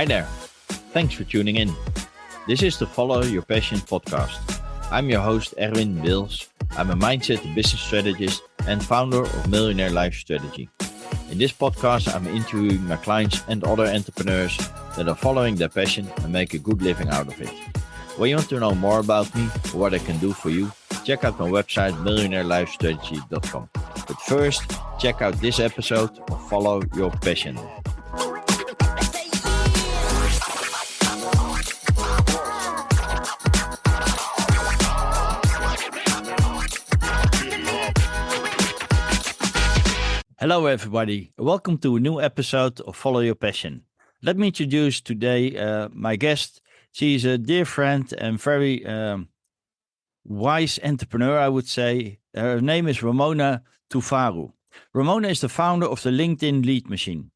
Hi there. Thanks for tuning in. This is the Follow Your Passion podcast. I'm your host, Erwin Wils. I'm a mindset and business strategist and founder of Millionaire Life Strategy. In this podcast, I'm interviewing my clients and other entrepreneurs that are following their passion and make a good living out of it. When you want to know more about me or what I can do for you, check out my website, millionaireLifestrategy.com. But first, check out this episode of Follow Your Passion. Hello everybody, welcome to a new episode of Follow Your Passion. Let me introduce today my guest. She's a dear friend and very wise entrepreneur, I would say. Her name is Ramona Tufaru. Ramona is the founder of the LinkedIn Lead Machine.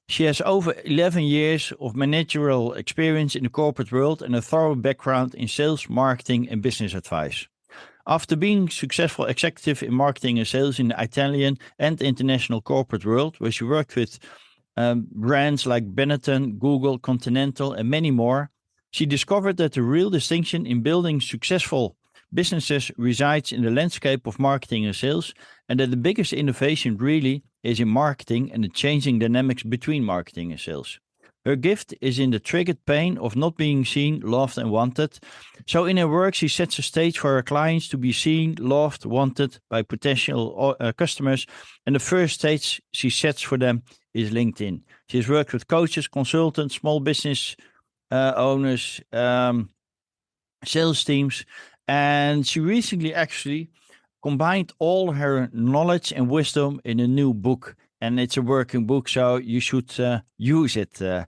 She has over 11 years of managerial experience in the corporate world and a thorough background in sales, marketing and business advice. After being successful executive in marketing and sales in the Italian and international corporate world, where she worked with brands like Benetton, Google, Continental, and many more, she discovered that the real distinction in building successful businesses resides in the landscape of marketing and sales, and that the biggest innovation really is in marketing and the changing dynamics between marketing and sales. Her gift is in the triggered pain of not being seen, loved, and wanted. So in her work, she sets a stage for her clients to be seen, loved, wanted by potential customers. And the first stage she sets for them is LinkedIn. She has worked with coaches, consultants, small business owners, sales teams. And she recently actually combined all her knowledge and wisdom in a new book. And it's a working book, so you should use it. So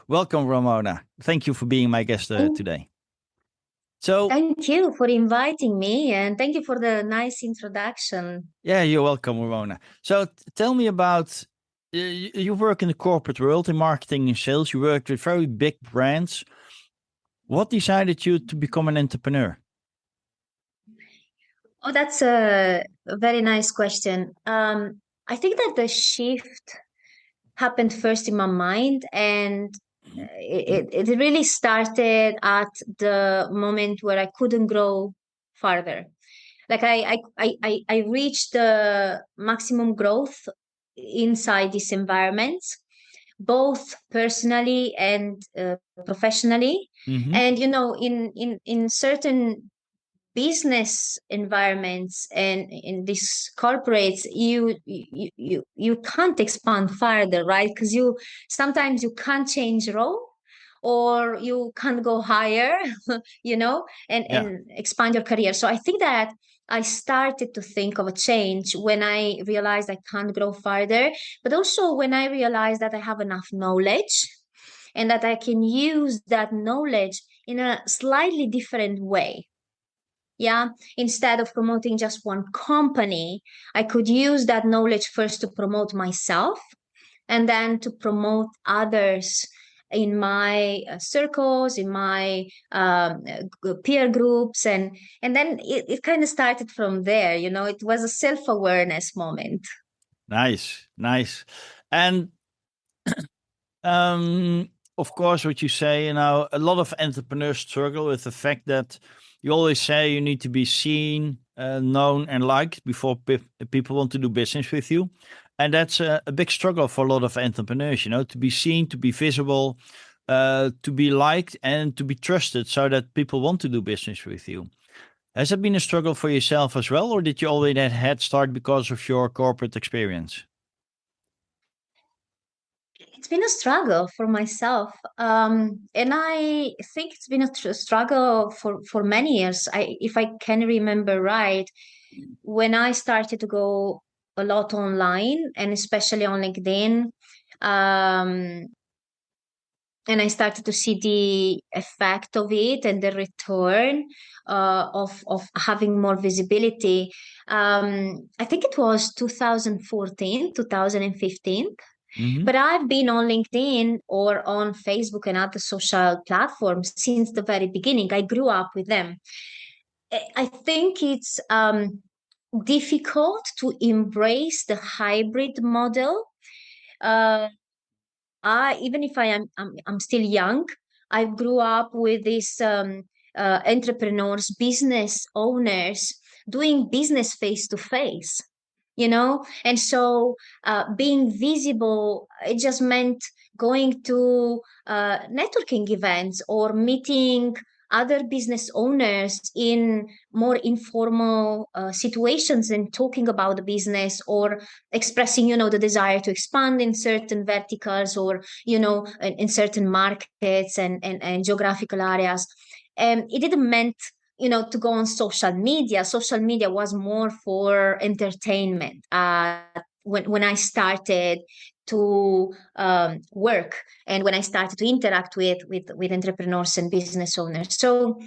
welcome, Ramona. Thank you for being my guest today. So thank you for inviting me, and thank you for the nice introduction. Yeah, you're welcome, Ramona. So tell me about, you work in the corporate world, in marketing and sales. You work with very big brands. What decided you to become an entrepreneur? Oh, that's a very nice question. I think that the shift happened first in my mind, and it really started at the moment where I couldn't grow further. Like I reached the maximum growth inside this environment, both personally and professionally. Mm-hmm. And in certain business environments and in these corporates, you can't expand further, right? Because you sometimes you can't change role, or you can't go higher, and expand your career. So I think that I started to think of a change when I realized I can't grow further, but also when I realized that I have enough knowledge and that I can use that knowledge in a slightly different way. Yeah, instead of promoting just one company, I could use that knowledge first to promote myself and then to promote others in my circles, in my peer groups, and then it kind of started from there. It was a self-awareness moment. Nice. And of course, what you say, a lot of entrepreneurs struggle with the fact that you always say you need to be seen, known, and liked before people want to do business with you. And that's a big struggle for a lot of entrepreneurs, to be seen, to be visible, to be liked, and to be trusted so that people want to do business with you. Has it been a struggle for yourself as well, or did you already have a head start because of your corporate experience? It's been a struggle for myself, and I think it's been a struggle for many years. If I can remember right, when I started to go a lot online and especially on LinkedIn, um, and I started to see the effect of it and the return of having more visibility. I think it was 2014, 2015. Mm-hmm. But I've been on LinkedIn or on Facebook and other social platforms since the very beginning. I grew up with them. I think it's difficult to embrace the hybrid model. Uh, even if I'm still young, I grew up with these entrepreneurs, business owners doing business face to face, and so being visible, it just meant going to networking events or meeting other business owners in more informal situations and talking about the business, or expressing the desire to expand in certain verticals, or in certain markets and geographical areas. And it didn't meant to go on social media. Social media was more for entertainment when I started to work, and when I started to interact with entrepreneurs and business owners. So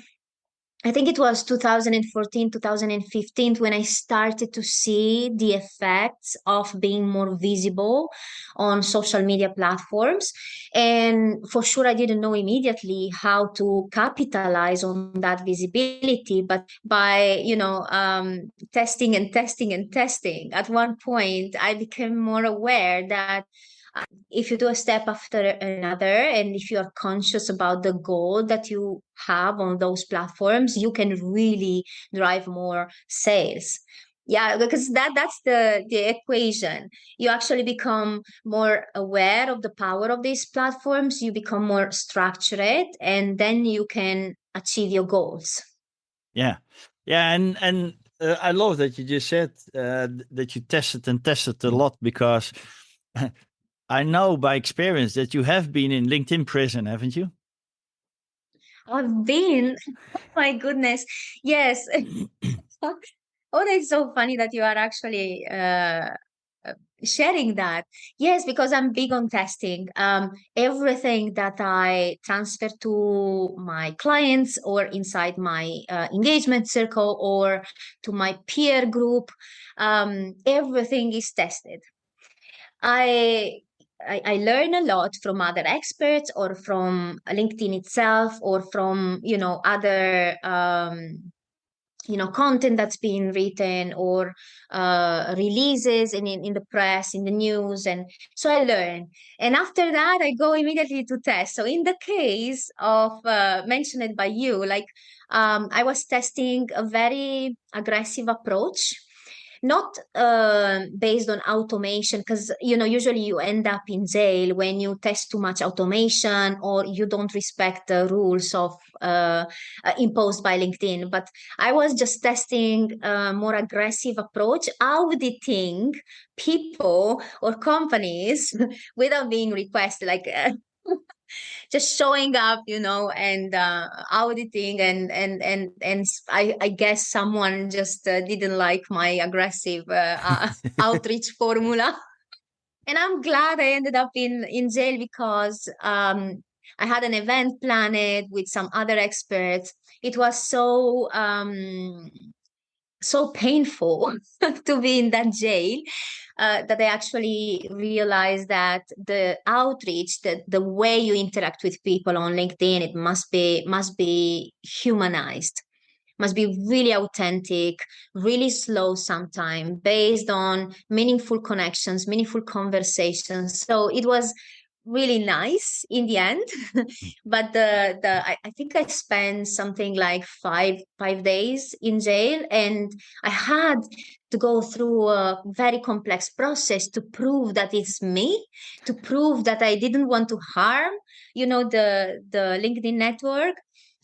I think it was 2014, 2015 when I started to see the effects of being more visible on social media platforms. And for sure, I didn't know immediately how to capitalize on that visibility. But by, testing and testing and testing, at one point, I became more aware that if you do a step after another, and if you are conscious about the goal that you have on those platforms, you can really drive more sales. Yeah, because that's the equation. You actually become more aware of the power of these platforms, you become more structured, and then you can achieve your goals. Yeah, yeah, and I love that you just said that you tested and tested a lot, because I know by experience that you have been in LinkedIn prison, haven't you? I've been, my goodness, yes. Oh, that's so funny that you are actually sharing that. Yes, because I'm big on testing. Everything that I transfer to my clients, or inside my engagement circle, or to my peer group, everything is tested. I, I learn a lot from other experts, or from LinkedIn itself, or from other content that's being written, or releases in the press, in the news. And so I learn, and after that I go immediately to test. So in the case of mentioned by you, like, I was testing a very aggressive approach, not based on automation, because usually you end up in jail when you test too much automation, or you don't respect the rules of imposed by LinkedIn. But I was just testing a more aggressive approach, auditing people or companies without being requested, like just showing up, and auditing, and I guess someone just didn't like my aggressive outreach formula. And I'm glad I ended up in jail, because I had an event planned with some other experts. It was so painful to be in that jail, that I actually realized that the outreach, the way you interact with people on LinkedIn, it must be humanized, must be really authentic, really slow sometimes, based on meaningful connections, meaningful conversations. So it was really nice in the end. But I think I spent something like five days in jail, and I had to go through a very complex process to prove that it's me, to prove that I didn't want to harm, the LinkedIn network.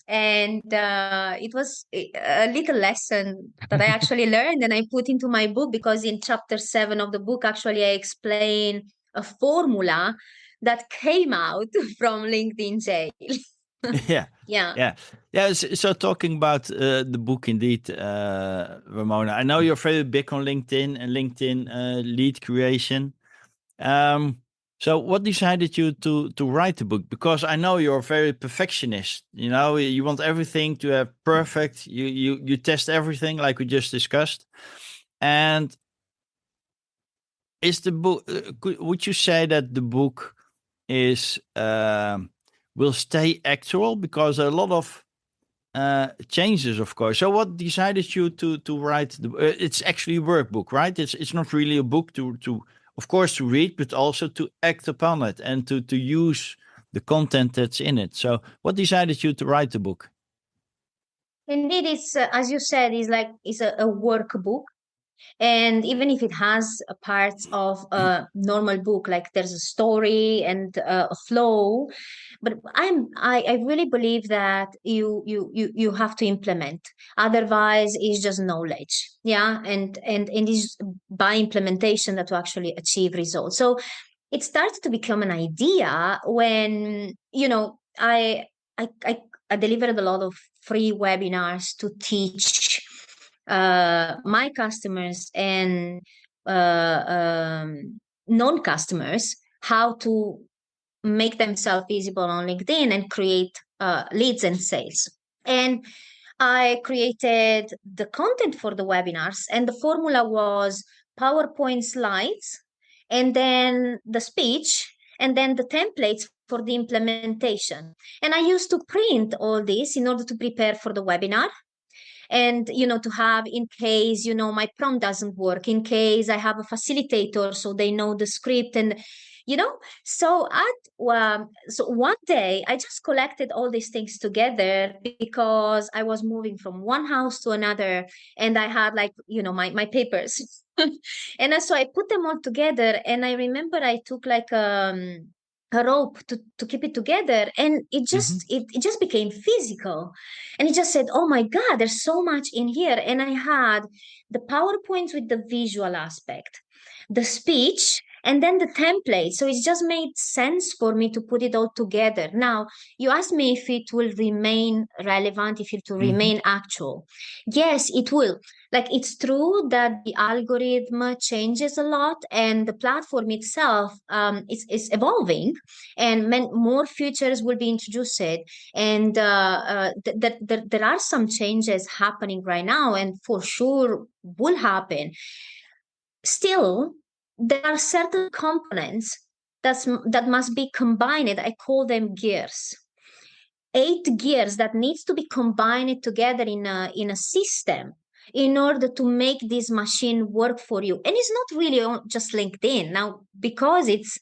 And it was a little lesson that I actually learned, and I put into my book, because in chapter 7 of the book, actually, I explain a formula that came out from LinkedIn jail. Yeah, Yeah. yeah, yeah. So talking about the book, indeed, Ramona. I know you're very big on LinkedIn and LinkedIn lead creation. So what decided you to write the book? Because I know you're a very perfectionist. You want everything to have perfect. You test everything, like we just discussed. And is the book? Would you say that the book is will stay actual? Because a lot of changes, of course. So what decided you to write the? It's actually a workbook, right? It's not really a book to of course, to read, but also to act upon it and to use the content that's in it. So, what decided you to write the book? Indeed, it's as you said, it's a workbook. And even if it has a parts of a normal book, like there's a story and a flow, but I really believe that you have to implement. Otherwise, it's just knowledge. Yeah, and it's by implementation that to actually achieve results. So it starts to become an idea when I delivered a lot of free webinars to teach my customers and non-customers how to make themselves visible on LinkedIn and create leads and sales. And I created the content for the webinars, and the formula was PowerPoint slides, and then the speech, and then the templates for the implementation. And I used to print all this in order to prepare for the webinar, and to have, in case my prompt doesn't work, in case I have a facilitator so they know the script. And so one day I just collected all these things together because I was moving from one house to another, and I had, like, my papers. And so I put them all together, and I remember I took like a rope to keep it together, and it just became physical. And it just said, oh my god, there's so much in here. And I had the PowerPoints with the visual aspect, the speech, and then the template. So it just made sense for me to put it all together. Now, you asked me if it will remain relevant, if it will remain actual. Yes, it will. Like, it's true that the algorithm changes a lot, and the platform itself is evolving, and more features will be introduced. And there are some changes happening right now, and for sure will happen. Still, there are certain components that must be combined. I call them gears. 8 gears that needs to be combined together in a system in order to make this machine work for you. And it's not really just LinkedIn now, because it's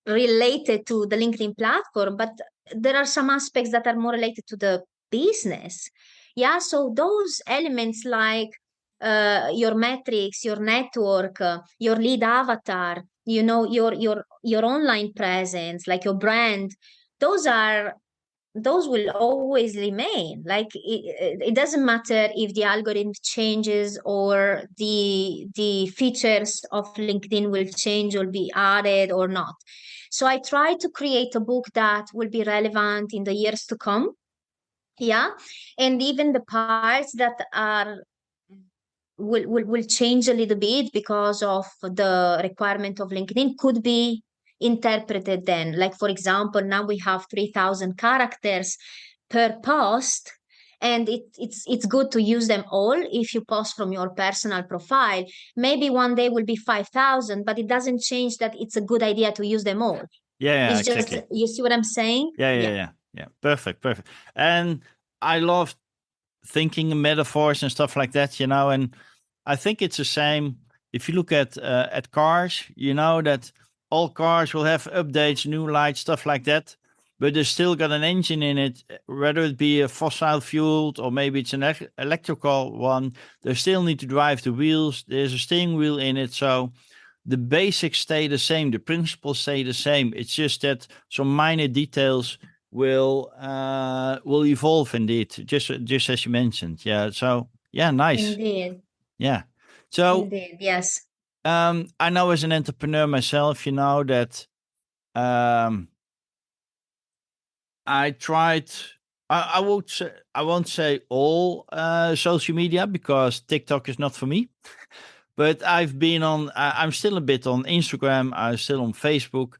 related to the LinkedIn platform, but there are some aspects that are more related to the business. Yeah, so those elements, like your metrics, your network, your lead avatar, your online presence, like your brand, those will always remain. Like, it doesn't matter if the algorithm changes or the features of LinkedIn will change or be added or not. So I try to create a book that will be relevant in the years to come. Yeah. And even the parts that are will change a little bit because of the requirement of LinkedIn could be interpreted then. Like, for example, now we have 3,000 characters per post, and it's good to use them all if you post from your personal profile. Maybe one day will be 5,000, but it doesn't change that it's a good idea to use them all. Yeah, It's just, exactly. you see what I'm saying? Yeah. Perfect. And I love thinking in metaphors and stuff like that, and I think it's the same if you look at cars. That all cars will have updates, new lights, stuff like that, but there's still got an engine in it, whether it be a fossil fueled or maybe it's an electrical one. They still need to drive the wheels. There's a steering wheel in it, so the basics stay the same, the principles stay the same. It's just that some minor details will evolve, indeed, just as you mentioned. Yeah. So yeah, nice. Indeed. Yeah. So Indeed. Yes. I know, as an entrepreneur myself, that I tried. I won't say all social media, because TikTok is not for me. But I've been on. I'm still a bit on Instagram. I'm still on Facebook.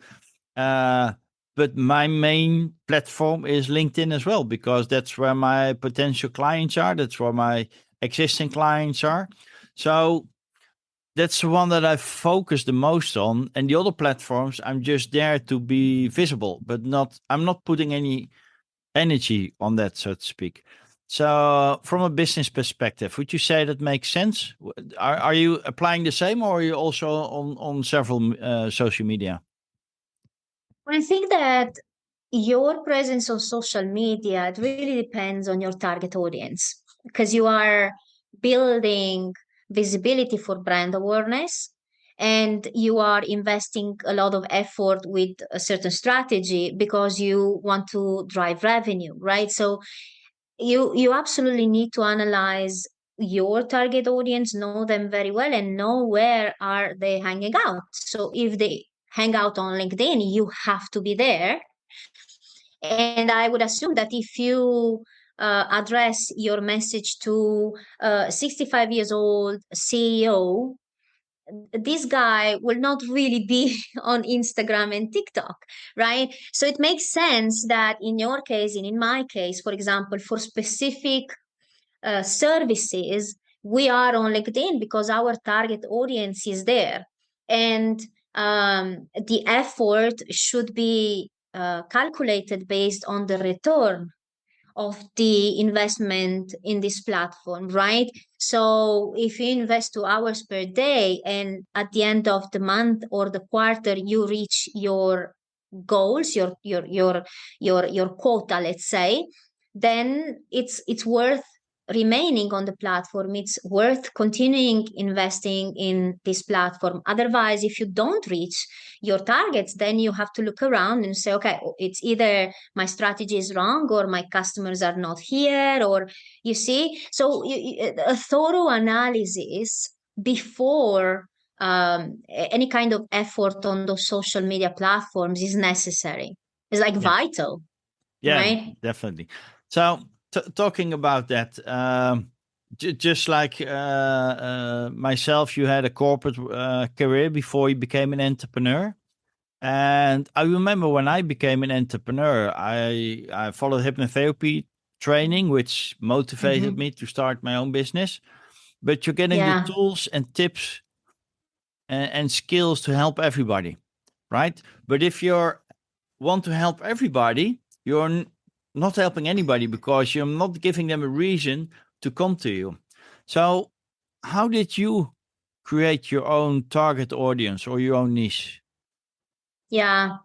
But my main platform is LinkedIn as well, because that's where my potential clients are. That's where my existing clients are. So that's the one that I focus the most on. And the other platforms, I'm just there to be visible, but I'm not putting any energy on that, so to speak. So, from a business perspective, would you say that makes sense? Are you applying the same, or are you also on several social media? I think that your presence on social media, it really depends on your target audience because you are building visibility for brand awareness and you are investing a lot of effort with a certain strategy because you want to drive revenue, right? So you absolutely need to analyze your target audience, know them very well, and know where are they hanging out. So if they hang out on LinkedIn, you have to be there. And I would assume that if you address your message to a 65 years old CEO, this guy will not really be on Instagram and TikTok, right? So it makes sense that in your case and in my case, for example, for specific services, we are on LinkedIn because our target audience is there. And the effort should be calculated based on the return of the investment in this platform, right? So if you invest 2 hours per day and at the end of the month or the quarter you reach your goals, your quota, let's say, then it's worth remaining on the platform. It's worth continuing investing in this platform. Otherwise, if you don't reach your targets, then you have to look around and say, okay, it's either my strategy is wrong or my customers are not here, or you see. So a thorough analysis before any kind of effort on those social media platforms is necessary. It's like Yeah, vital, yeah, right? definitely. So, talking about that, just like myself, you had a corporate career before you became an entrepreneur. And I remember when I became an entrepreneur, I followed hypnotherapy training, which motivated Hmm. me to start my own business. But you're getting the Yeah. tools and tips and skills to help everybody, right? But if you want to help everybody, you're not helping anybody because you're not giving them a reason to come to you. So, how did you create your own target audience or your own niche? Yeah.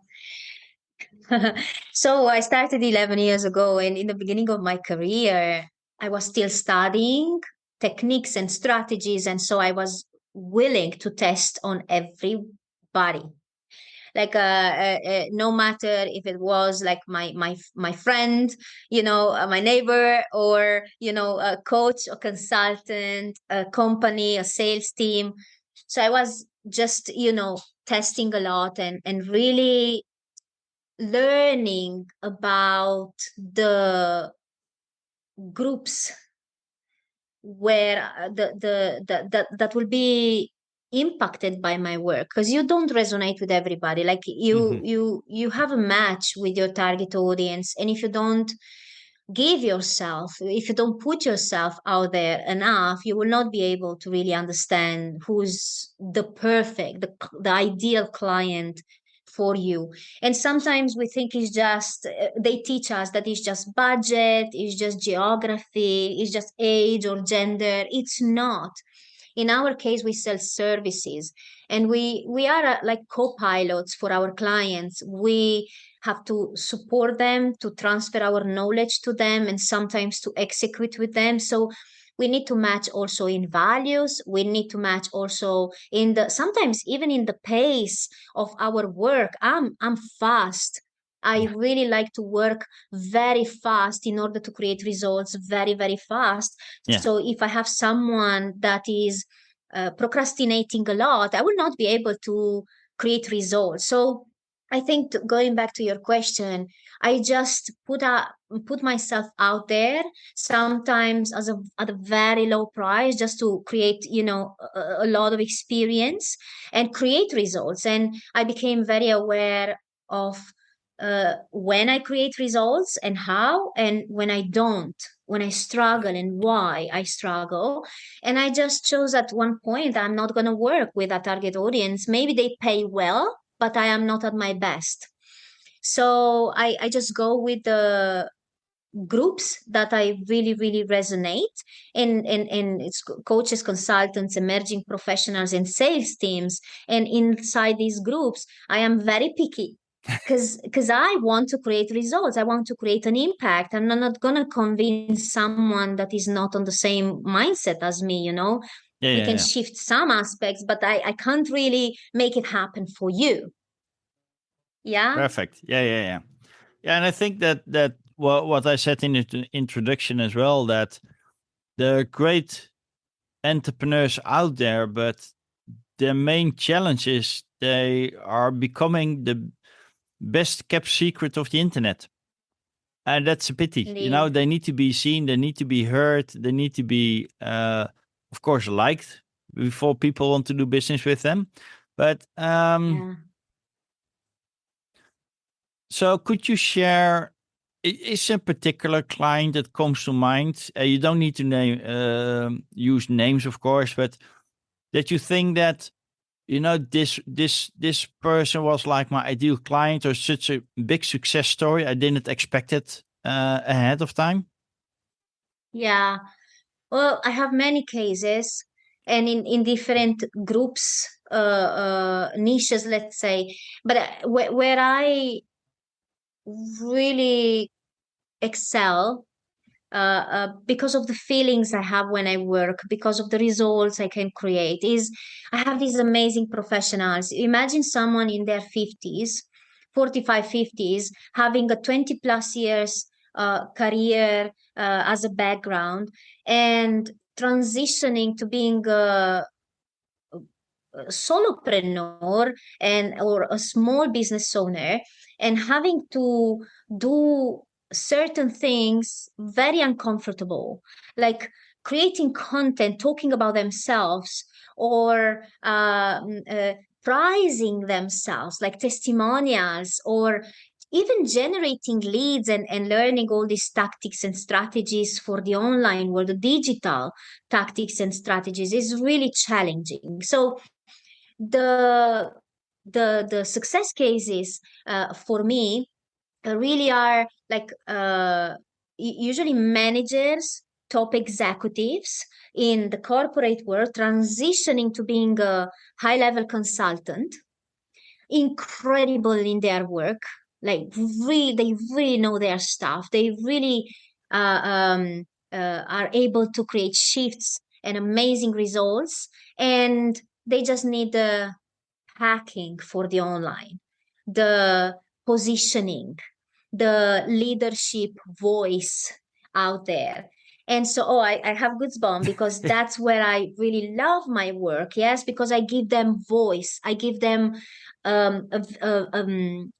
So I started 11 years ago, and in the beginning of my career, I was still studying techniques and strategies. And so I was willing to test on everybody. Like no matter if it was like my friend, my neighbor, or a coach, a consultant, a company, a sales team. So I was just testing a lot and really learning about the groups where that will be impacted by my work, because you don't resonate with everybody. Like Hmm. you have a match with your target audience, and if you don't give yourself, if you don't put yourself out there enough, you will not be able to really understand who's the ideal client for you. And sometimes we think it's just they teach us that it's just budget, it's just geography, it's just age or gender. It's not. In our case, we sell services, and we are like co-pilots for our clients. We have to support them, to transfer our knowledge to them, and sometimes to execute with them. So we need to match also in values. We need to match also in the sometimes even in the pace of our work. I'm fast. I Yeah, really like to work very fast in order to create results very, very fast. yeah, So if I have someone that is procrastinating a lot, I will not be able to create results. So I think going back to your question, I just put myself out there, sometimes at a very low price, just to create a lot of experience and create results. And I became very aware of when I create results and how, and when I don't, when I struggle and why I struggle. And I just chose at one point I'm not going to work with a target audience. Maybe they pay well, but I am not at my best. So I just go with groups that I really, really resonate in it's coaches, consultants, emerging professionals, and sales teams. And inside these groups, I am very picky because I want to create results. I want to create an impact. I'm not gonna convince someone that is not on the same mindset as me, you know. Yeah, We yeah, can yeah. shift some aspects, but I can't really make it happen for you. Yeah. Perfect. Yeah, yeah, yeah. Yeah, and I think that what I said in the introduction as well, that there are great entrepreneurs out there, but their main challenge is they are becoming the best kept secret of the internet. And that's a pity. You know, Indeed. they need to be seen, they need to be heard, they need to be, of course, liked before people want to do business with them. But Yeah. so could you share, is a particular client that comes to mind? You don't need to name, use names, of course, but that you think that, you know, this person was like my ideal client, or such a big success story, I didn't expect it ahead of time. Yeah. Well, I have many cases and in different groups, niches, let's say. But where I really excel, because of the feelings I have when I work, because of the results I can create, is I have these amazing professionals. Imagine someone in their 50s, 45, 50s, having a 20 plus years career as a background and transitioning to being a solopreneur and or a small business owner and having to do certain things very uncomfortable, like creating content talking about themselves or pricing themselves, like testimonials, or even generating leads and learning all these tactics and strategies for the online world, the digital tactics and strategies is really challenging. So the the success cases for me really are like usually managers, top executives in the corporate world transitioning to being a high level consultant, incredible in their work, like really they really know their stuff, they really are able to create shifts and amazing results, and they just need the hacking for the online, the positioning, the leadership voice out there. And so, oh, I have goosebumps because that's where I really love my work. Yes, because I give them voice. I give them um, a, a, um,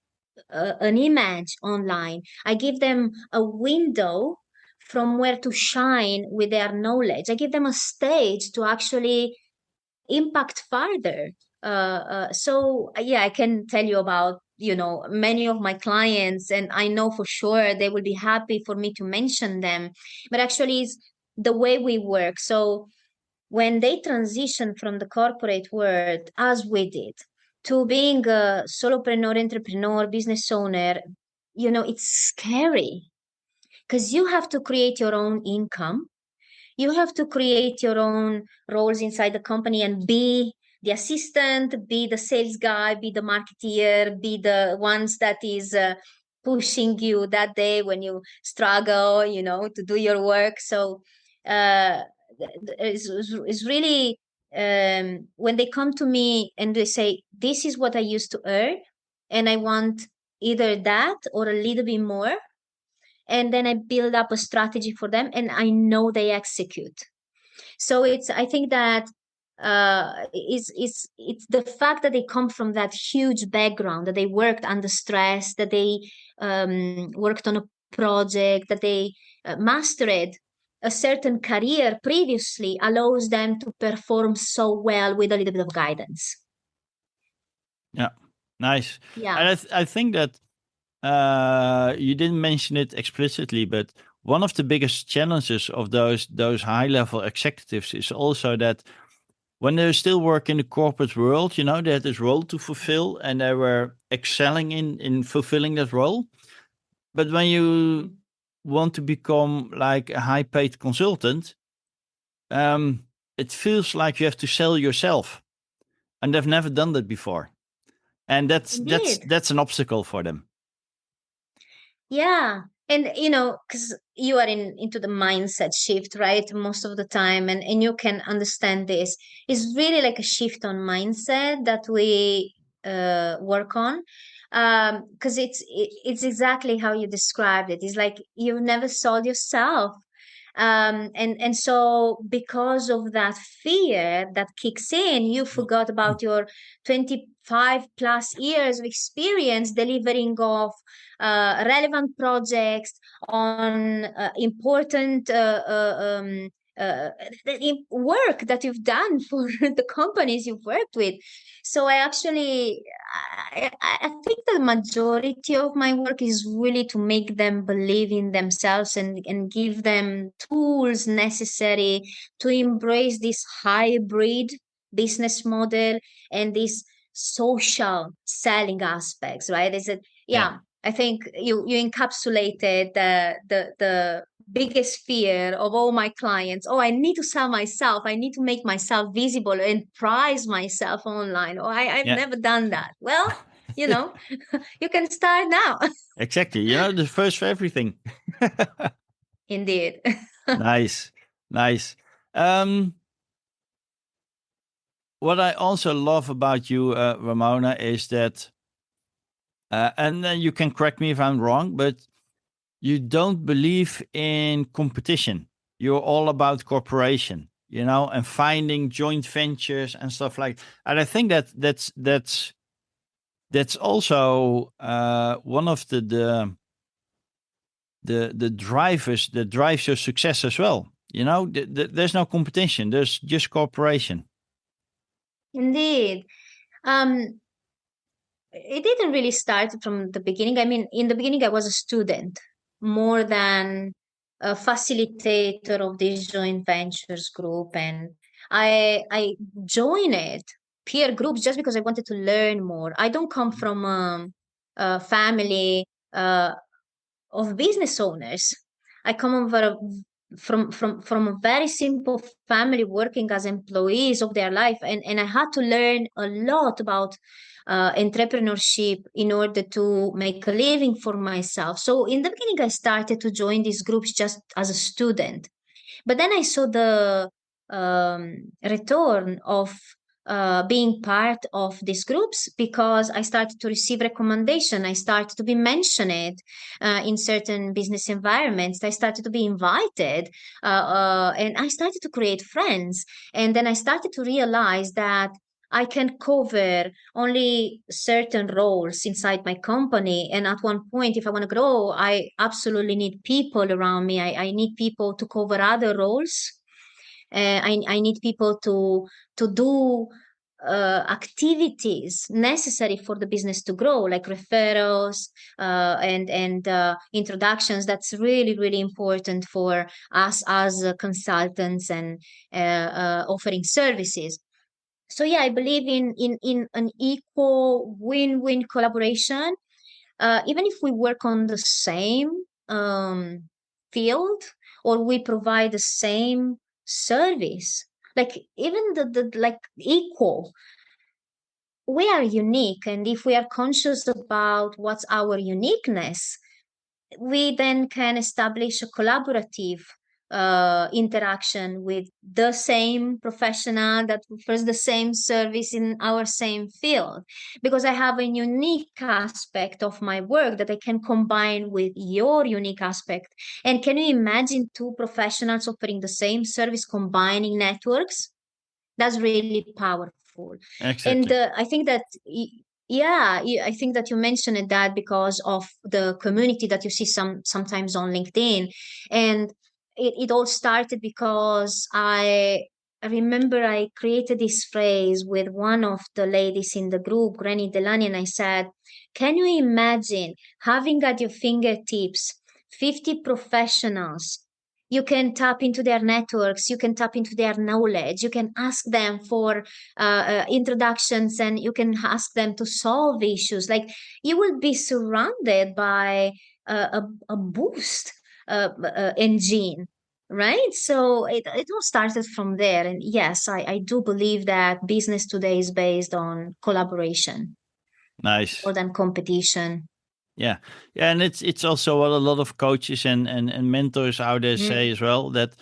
an image online. I give them a window from where to shine with their knowledge. I give them a stage to actually impact further. Yeah, I can tell you about, you know, many of my clients, and I know for sure they will be happy for me to mention them. But actually, it's the way we work. So when they transition from the corporate world, as we did, to being a solopreneur, entrepreneur, business owner, you know, it's scary because you have to create your own income, you have to create your own roles inside the company and be the assistant, be the sales guy, be the marketeer, be the ones that is pushing you that day when you struggle, you know, to do your work. So uh, it's really when they come to me and they say, this is what I used to earn, and I want either that or a little bit more, and then I build up a strategy for them and I know they execute. So it's, I think that it's the fact that they come from that huge background, that they worked under stress, that they worked on a project, that they mastered a certain career previously, allows them to perform so well with a little bit of guidance. Yeah, nice. Yeah. And I think that you didn't mention it explicitly, but one of the biggest challenges of those high level executives is also that when they still work in the corporate world, you know, they had this role to fulfill and they were excelling in fulfilling that role. But when you want to become like a high paid consultant, it feels like you have to sell yourself, and they've never done that before, and Indeed. that's an obstacle for them. Yeah. And because you are into the mindset shift, right? Most of the time, and you can understand this. It's really like a shift on mindset that we work on. Because it's exactly how you described it. It's like you've never sold yourself. And so because of that fear that kicks in, you forgot about your 25 plus years of experience delivering of relevant projects on important uh, work that you've done for the companies you've worked with. So I think the majority of my work is really to make them believe in themselves and give them tools necessary to embrace this hybrid business model and these social selling aspects, right? Is it, Yeah, yeah, I think you encapsulated the biggest fear of all my clients. Oh, I need to sell myself. I need to make myself visible and price myself online. Oh, I've yeah. never done that. Well, you know, you can start now. Exactly. You know, the first for everything. Indeed. Nice, nice. Um, what I also love about you, Ramona, is that, and then you can correct me if I'm wrong, but you don't believe in competition. You're all about cooperation, you know, and finding joint ventures and stuff like. And I think that that's also one of the drivers that drives your success as well. You know, there's no competition. There's just cooperation. Indeed. Um, it didn't really start from the beginning. I mean, in the beginning, I was a student more than a facilitator of this joint ventures group, and I joined it peer groups just because I wanted to learn more. I don't come from a family uh, of business owners. I come over from a very simple family working as employees of their life, and I had to learn a lot about entrepreneurship in order to make a living for myself. So in the beginning, I started to join these groups just as a student, but then I saw the return of being part of these groups because I started to receive recommendation. I started to be mentioned in certain business environments. I started to be invited, and I started to create friends. And then I started to realize that I can cover only certain roles inside my company. And at one point, if I want to grow, I absolutely need people around me. I need people to cover other roles. I need people to do activities necessary for the business to grow, like referrals and introductions. That's really, really important for us as consultants and offering services. So yeah, I believe in an equal win-win collaboration. Even if we work on the same field or we provide the same service, like even the like equal, we are unique, and if we are conscious about what's our uniqueness, we then can establish a collaborative interaction with the same professional that offers the same service in our same field, because I have a unique aspect of my work that I can combine with your unique aspect. And can you imagine two professionals offering the same service combining networks? That's really powerful. And Exactly. I think that yeah, I think that you mentioned that because of the community that you see sometimes on LinkedIn. And it all started because I remember I created this phrase with one of the ladies in the group, Granny Delany, and I said, can you imagine having at your fingertips 50 professionals? You can tap into their networks, you can tap into their knowledge, you can ask them for introductions, and you can ask them to solve issues. Like, you will be surrounded by a boost engine, right? So it all started from there. And yes, I do believe that business today is based on collaboration more Nice. than competition. Yeah, yeah, and it's also what a lot of coaches and mentors out there say Mm, as well, that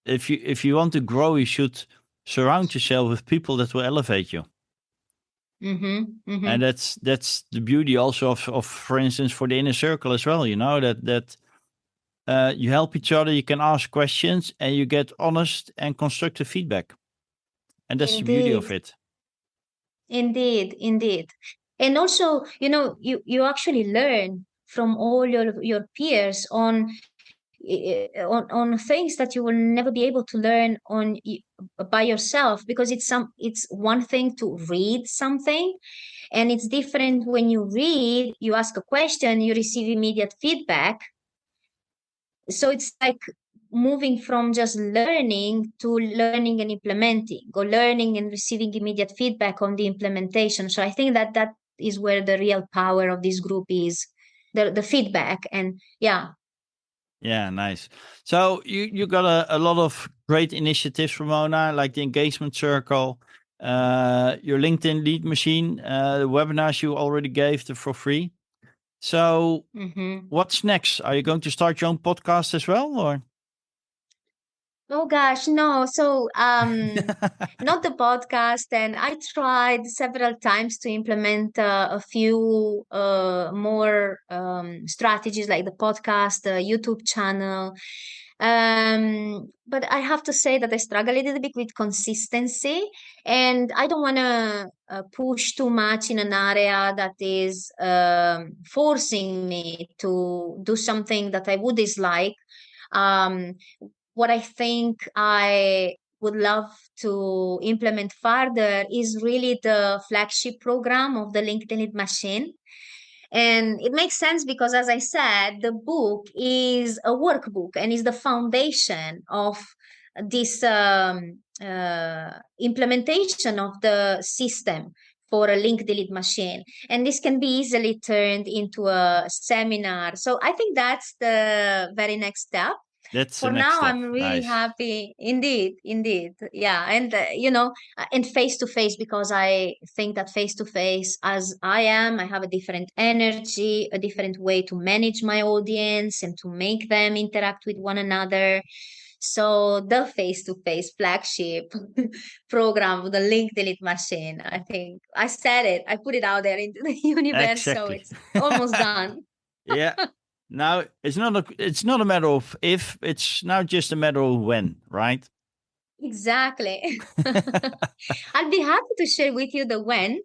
if you want to grow, you should surround yourself with people that will elevate you. mm-hmm, And mm-hmm. that's the beauty also of for instance, for the inner circle as well. You know that you help each other, you can ask questions, and you get honest and constructive feedback. And that's the beauty of Indeed, it. indeed, indeed. And also, you actually learn from all your peers on things that you will never be able to learn by yourself, because it's one thing to read something, and it's different when you read, you ask a question, you receive immediate feedback. So it's like moving from just learning to learning and implementing, or learning and receiving immediate feedback on the implementation. So I think that is where the real power of this group is, the feedback. And yeah. Yeah, nice. So you got a lot of great initiatives, Ramona, like the engagement circle, your LinkedIn lead machine, the webinars you already gave for free. So Mm-hmm. what's next? Are you going to start your own podcast as well, or? Oh gosh, no. So, not the podcast. And I tried several times to implement a few more strategies like the podcast, the YouTube channel. But I have to say that I struggle a little bit with consistency, and I don't want to push too much in an area that is forcing me to do something that I would dislike. Um, what I think I would love to implement further is really the flagship program of the LinkedIn Lead Machine. And it makes sense because, as I said, the book is a workbook and is the foundation of this implementation of the system for a link delete machine. And this can be easily turned into a seminar. So I think that's the very next step. That's the For next now, step. I'm really Nice. happy. Indeed, indeed. Yeah. And, and face to face, because I think that face to face, as I have a different energy, a different way to manage my audience and to make them interact with one another. So the face to face flagship program, the link delete machine, I think I said it, I put it out there into the universe. So Exactly. it's almost done. Yeah. Now it's not a matter of if, it's now just a matter of when, right? Exactly. I'll be happy to share with you the when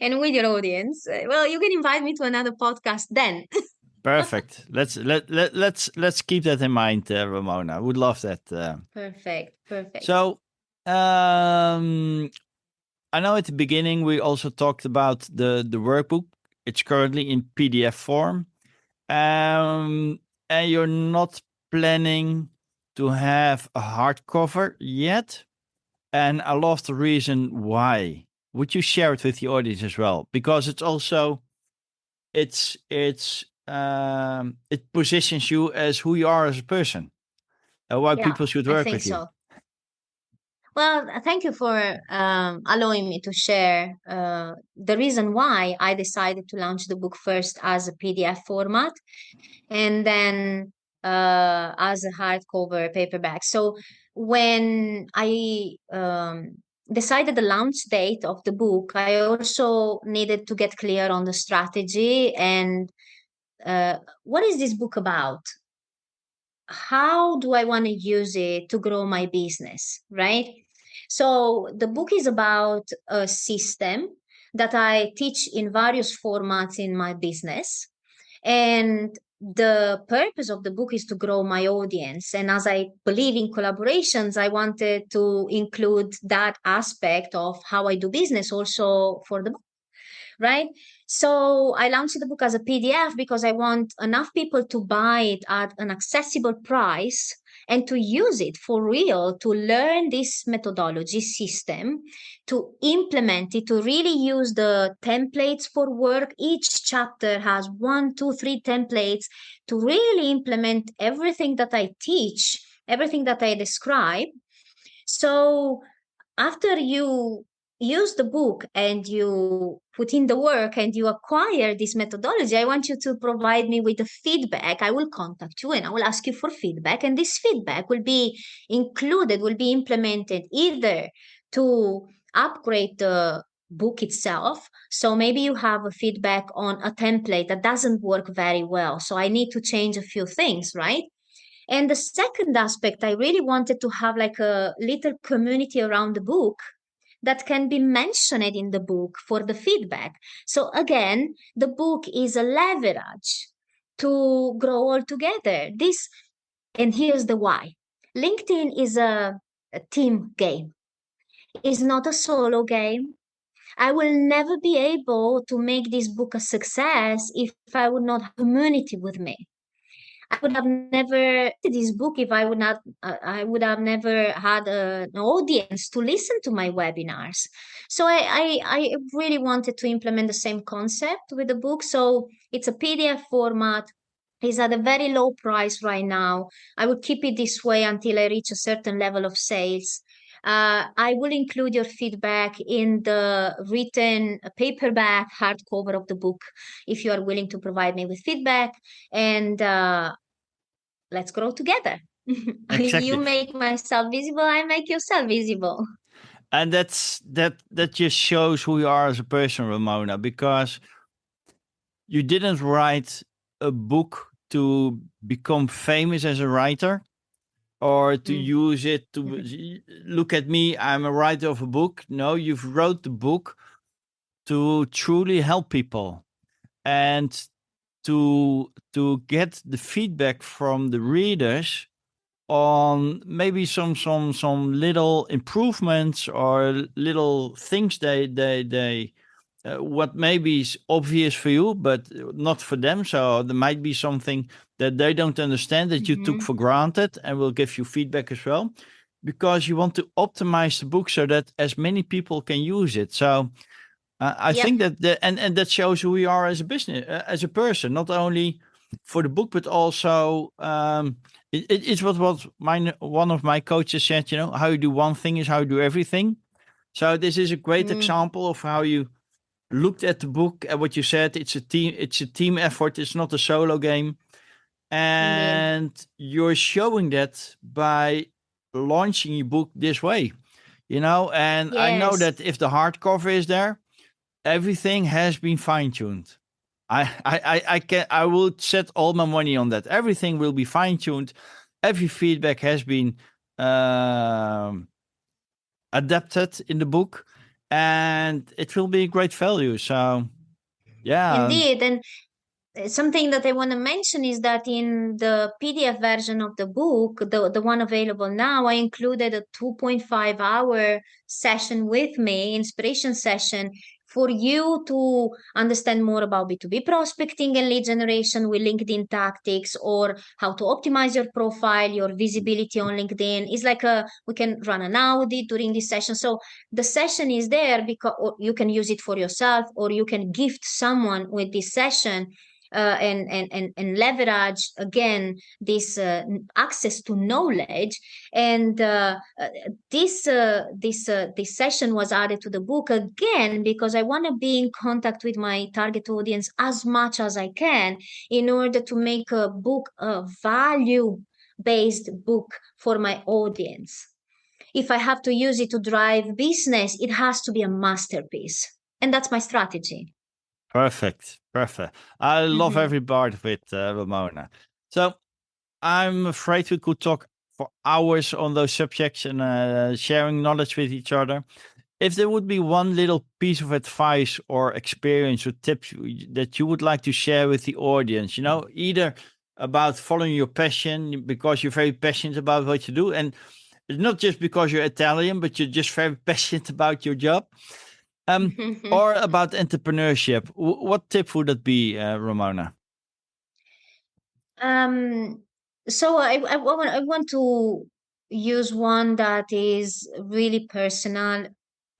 and with your audience. Well, you can invite me to another podcast then. Perfect. Let's keep that in mind, Ramona. I would love that. Perfect. Perfect. So, I know at the beginning we also talked about the workbook. It's currently in PDF form, and you're not planning to have a hardcover yet. And I love the reason why. Would you share it with the audience as well? Because it's also it positions you as who you are as a person, why Yeah, people should I work think with you. so. Well, thank you for allowing me to share the reason why I decided to launch the book first as a PDF format, and then as a hardcover paperback. So when I decided the launch date of the book, I also needed to get clear on the strategy and what is this book about? How do I want to use it to grow my business, right? So the book is about a system that I teach in various formats in my business. And the purpose of the book is to grow my audience. And as I believe in collaborations, I wanted to include that aspect of how I do business also for the book, right? So I launched the book as a PDF because I want enough people to buy it at an accessible price and to use it for real, to learn this methodology system, to implement it, to really use the templates for work. Each chapter has 1, 2, 3 templates to really implement everything that I teach, everything that I describe. So after you use the book and you put in the work and you acquire this methodology, I want you to provide me with the feedback. I will contact you and I will ask you for feedback. And this feedback will be included, will be implemented either to upgrade the book itself. So maybe you have a feedback on a template that doesn't work very well. So I need to change a few things, right? And the second aspect, I really wanted to have like a little community around the book that can be mentioned in the book for the feedback. So again, the book is a leverage to grow all together. This, and here's the why. LinkedIn is a team game. It's not a solo game. I will never be able to make this book a success if I would not have community with me. I would have never this book if I would have never had an audience to listen to my webinars. So I really wanted to implement the same concept with the book. So it's a PDF format. It's at a very low price right now. I will keep it this way until I reach a certain level of sales. I will include your feedback in the written paperback hardcover of the book if you are willing to provide me with feedback. And let's grow together. You Exactly. make myself visible, I make yourself visible. And that just shows who you are as a person, Ramona, because you didn't write a book to become famous as a writer or to Mm. use it to look at me, I'm a writer of a book. No, you've wrote the book to truly help people and to get the feedback from the readers on maybe some little improvements or little things they what maybe is obvious for you but not for them, so there might be something that they don't understand that you took Mhm. for granted, and will give you feedback as well, because you want to optimize the book so that as many people can use it. So I Yep. think that and that shows who we are as a business, as a person, not only for the book, but also it's what one of my coaches said. You know, how you do one thing is how you do everything. So this is a great Mm, example of how you looked at the book and what you said. It's a team effort. It's not a solo game, indeed. and you're showing that by launching your book this way. You know, and I know Yes. that if the hardcover is there, everything has been fine tuned. I will set all my money on that. Everything will be fine tuned. Every feedback has been um, adapted in the book, and it will be great value. So yeah, Indeed. And something that I want to mention is that in the PDF version of the book, the one available now, I included a 2.5 hour session with me, inspiration session, for you to understand more about B2B prospecting and lead generation with LinkedIn tactics, or how to optimize your profile, your visibility on LinkedIn. It's like we can run an audit during this session. So the session is there because you can use it for yourself, or you can gift someone with this session, and leverage again this access to knowledge. And this session was added to the book again because I want to be in contact with my target audience as much as I can in order to make a book a value based book for my audience. If I have to use it to drive business, it has to be a masterpiece, and that's my strategy. perfect, perfect. I love Mhm. every part of it, Ramona. So I'm afraid we could talk for hours on those subjects and sharing knowledge with each other. If there would be one little piece of advice or experience or tips that you would like to share with the audience, you know, either about following your passion because you're very passionate about what you do, and it's not just because you're Italian, but you're just very passionate about your job, um, or about entrepreneurship. What tip would that be, Ramona? um So I want to use one that is really personal.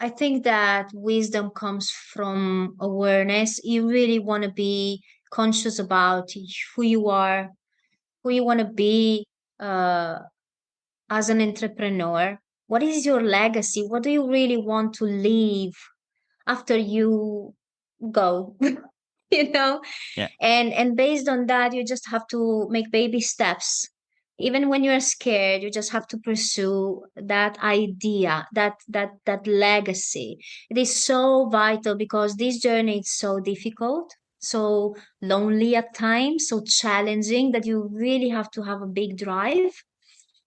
I think that wisdom comes from awareness. You really want to be conscious about who you are, who you want to be uh, as an entrepreneur. What is your legacy? What do you really want to leave after you go? you know Yeah, and based on that, you just have to make baby steps. Even when you're scared, you just have to pursue that idea, that legacy. It is so vital because this journey is so difficult, so lonely at times, so challenging, that you really have to have a big drive.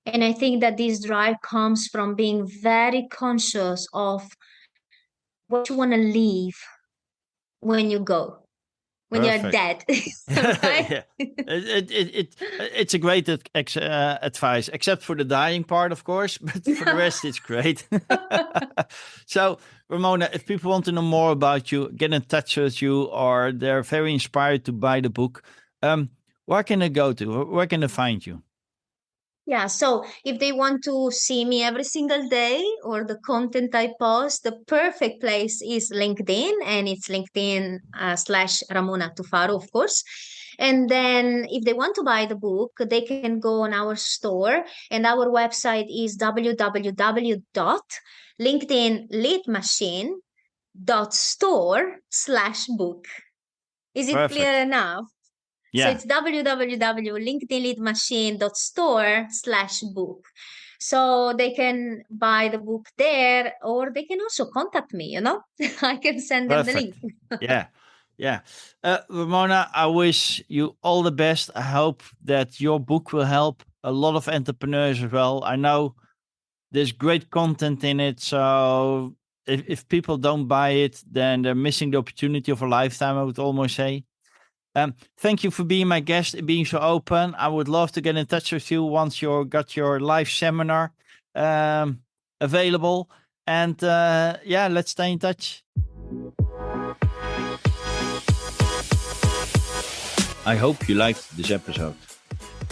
And I think that this drive comes from being very conscious of what you want to leave when you go, when you're perfect. dead. Right? Yeah, it's a great advice, except for the dying part, of course. But for the rest, it's great. So, Ramona, if people want to know more about you, get in touch with you, or they're very inspired to buy the book, where can they go to? Where can they find you? Yeah, so if they want to see me every single day or the content I post, the perfect place is LinkedIn, and it's LinkedIn slash Ramona Tufaru, of course. And then if they want to buy the book, they can go on our store, and our website is www.linkedinleadmachine.store/book. Is it clear Perfect. enough? So Yeah, it's www.linkedinleadmachine.store/book. So they can buy the book there, or they can also contact me. I can send them the link. perfect. Yeah, yeah. Ramona, I wish you all the best. I hope that your book will help a lot of entrepreneurs as well. I know there's great content in it. So if people don't buy it, then they're missing the opportunity of a lifetime, I would almost say. Thank you for being my guest and being so open. I would love to get in touch with you once you got your live seminar um, available. And yeah, let's stay in touch. I hope you liked this episode.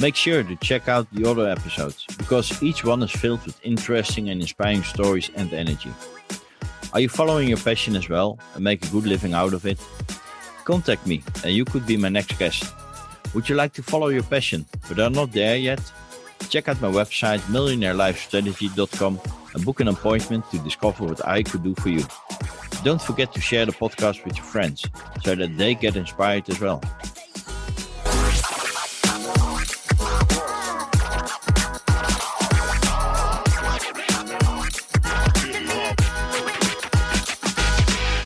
Make sure to check out the other episodes because each one is filled with interesting and inspiring stories and energy. Are you following your passion as well and make a good living out of it? Contact me and you could be my next guest. Would you like to follow your passion but are not there yet? Check out my website millionairelifestrategy.com and book an appointment to discover what I could do for you. Don't forget to share the podcast with your friends so that they get inspired as well.